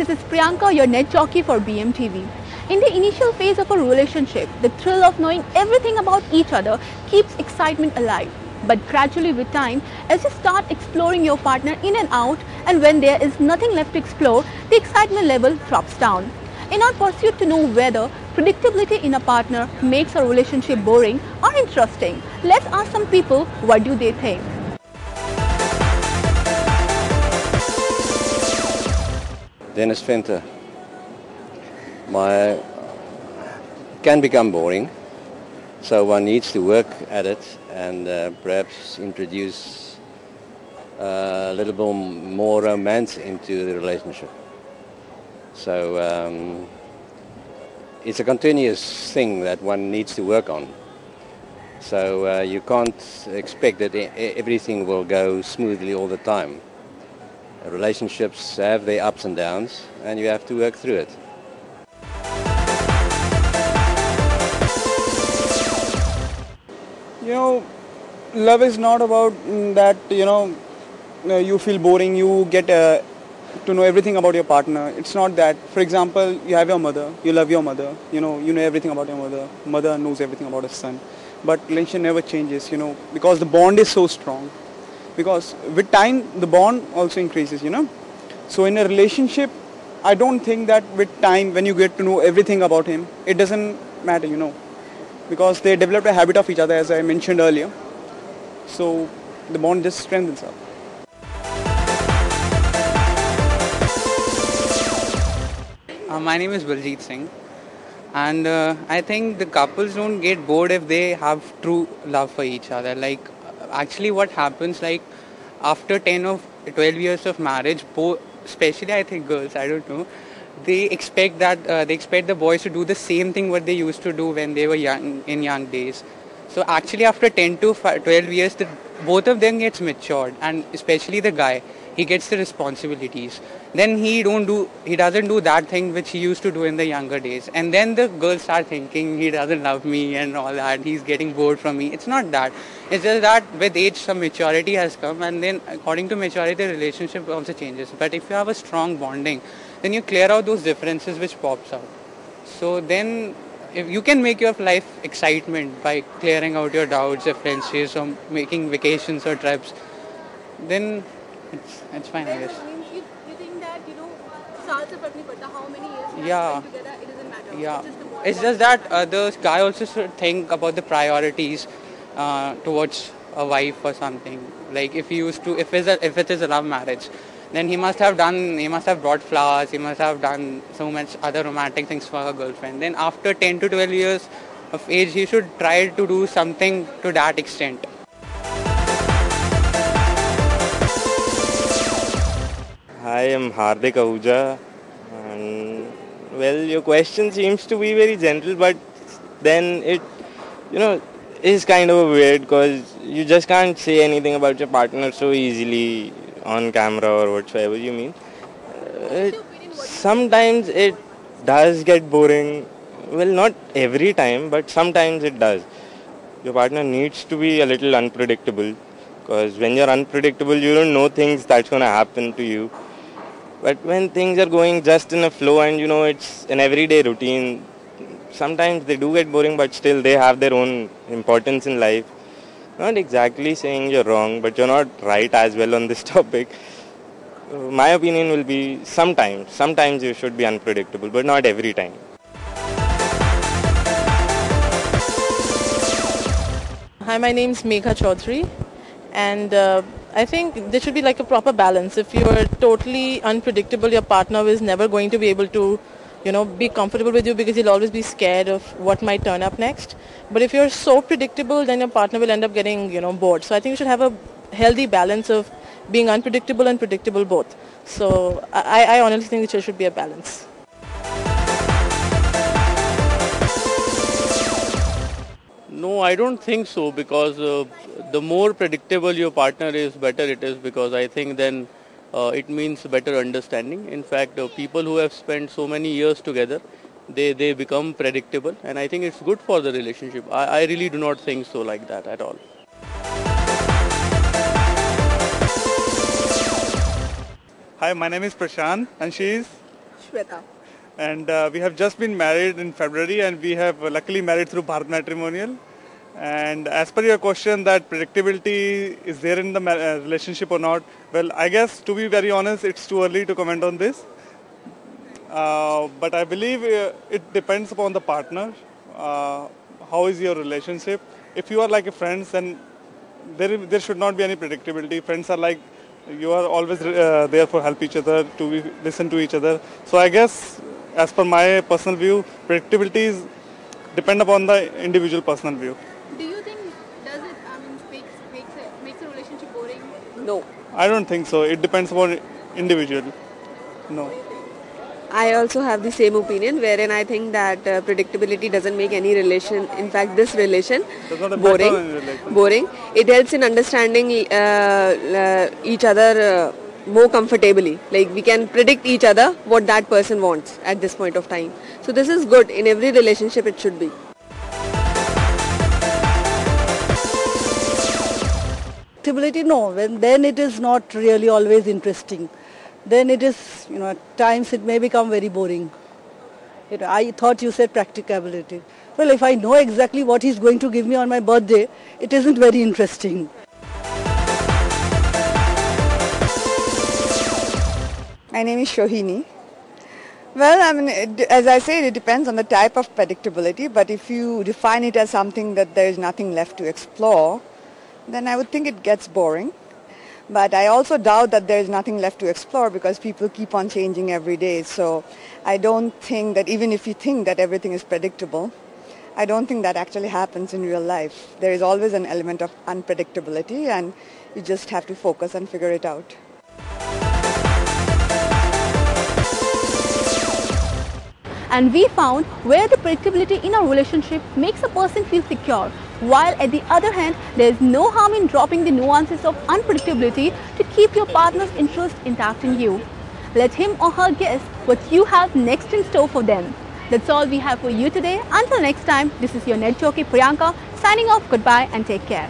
this is Priyanka, your net jockey for BMTV. In the initial phase of a relationship, the thrill of knowing everything about each other keeps excitement alive. But gradually with time, as you start exploring your partner in and out, and when there is nothing left to explore, the excitement level drops down. In our pursuit to know whether predictability in a partner makes a relationship boring or interesting, let's ask some people what do they think. Dennis Venter. Can become boring, so one needs to work at it and perhaps introduce a little bit more romance into the relationship. So it's a continuous thing that one needs to work on. So you can't expect that everything will go smoothly all the time. Relationships have their ups and downs, and you have to work through it. Love is not about that, you feel boring, you get to know everything about your partner. It's not that. For example, you have your mother, you love your mother, you know everything about your mother. Mother knows everything about her son. But relationship never changes, because the bond is so strong. Because with time, the bond also increases, So in a relationship, I don't think that with time, when you get to know everything about him, it doesn't matter, Because they develop a habit of each other, as I mentioned earlier. So the bond just strengthens up. My name is Baljit Singh, and I think the couples don't get bored if they have true love for each other. Actually what happens, after 10 or 12 years of marriage, especially I think girls, I don't know, they expect the boys to do the same thing what they used to do when they were young days. So actually after 10 to 12 years, both of them gets matured, and especially the guy, he gets the responsibilities. Then he doesn't do that thing which he used to do in the younger days. And then the girls start thinking he doesn't love me and all that, he's getting bored from me. It's not that. It's just that with age some maturity has come, and then according to maturity the relationship also changes. But if you have a strong bonding, then you clear out those differences which pops out. So then if you can make your life excitement by clearing out your doubts, differences, or making vacations or trips, then it's fine, I guess. You think that, how many years Yeah. spend together, it doesn't matter. Yeah, It's it's just that the guy also should think about the priorities towards a wife or something. Like if it is a love marriage, then he must have brought flowers, he must have done so much other romantic things for her girlfriend. Then after 10 to 12 years of age, he should try to do something to that extent. Hi, I'm Hardik Ahuja, and your question seems to be very gentle, but then it, is kind of weird because you just can't say anything about your partner so easily on camera or whatsoever you mean. Sometimes it does get boring. Well, not every time, but sometimes it does. Your partner needs to be a little unpredictable, because when you're unpredictable, you don't know things that's going to happen to you. But when things are going just in a flow and it's an everyday routine, sometimes they do get boring, but still they have their own importance in life. Not exactly saying you're wrong, but you're not right as well on this topic. My opinion will be sometimes you should be unpredictable, but not every time. Hi, my name is Megha Chaudhary, and I think there should be like a proper balance. If you are totally unpredictable, your partner is never going to be able to, be comfortable with you, because he'll always be scared of what might turn up next. But if you're so predictable, then your partner will end up getting, bored. So I think you should have a healthy balance of being unpredictable and predictable both. So I honestly think there should be a balance. No, I don't think so, because the more predictable your partner is, better it is, because I think then it means better understanding. In fact, people who have spent so many years together, they become predictable, and I think it's good for the relationship. I really do not think so like that at all. Hi, my name is Prashant and she is Shweta. And we have just been married in February, and we have luckily married through Bharat Matrimonial. And as per your question that predictability is there in the relationship or not, well, I guess to be very honest, it's too early to comment on this. But I believe it depends upon the partner. How is your relationship? If you are like a friends, then there should not be any predictability. Friends are like you are always there for help each other, listen to each other. So I guess as per my personal view, predictability is depend upon the individual personal view. Do you think makes a relationship boring? No. I don't think so. It depends upon individual. No. I also have the same opinion wherein I think that predictability doesn't make any relation, in fact this relation Does not affect boring. any relation. Boring. It helps in understanding each other more comfortably. Like we can predict each other what that person wants at this point of time. So this is good. In every relationship it should be. Predictability, no, then it is not really always interesting. Then it is, at times it may become very boring. I thought you said practicability. Well, if I know exactly what he's going to give me on my birthday, it isn't very interesting. My name is Shohini. Well, as I said, it depends on the type of predictability, but if you define it as something that there is nothing left to explore, then I would think it gets boring. But I also doubt that there is nothing left to explore because people keep on changing every day. So I don't think that even if you think that everything is predictable, I don't think that actually happens in real life. There is always an element of unpredictability and you just have to focus and figure it out. And we found where the predictability in a relationship makes a person feel secure, while at the other hand, there is no harm in dropping the nuances of unpredictability to keep your partner's interest intact in you. Let him or her guess what you have next in store for them. That's all we have for you today. Until next time, this is your Net Jockey Priyanka signing off. Goodbye and take care.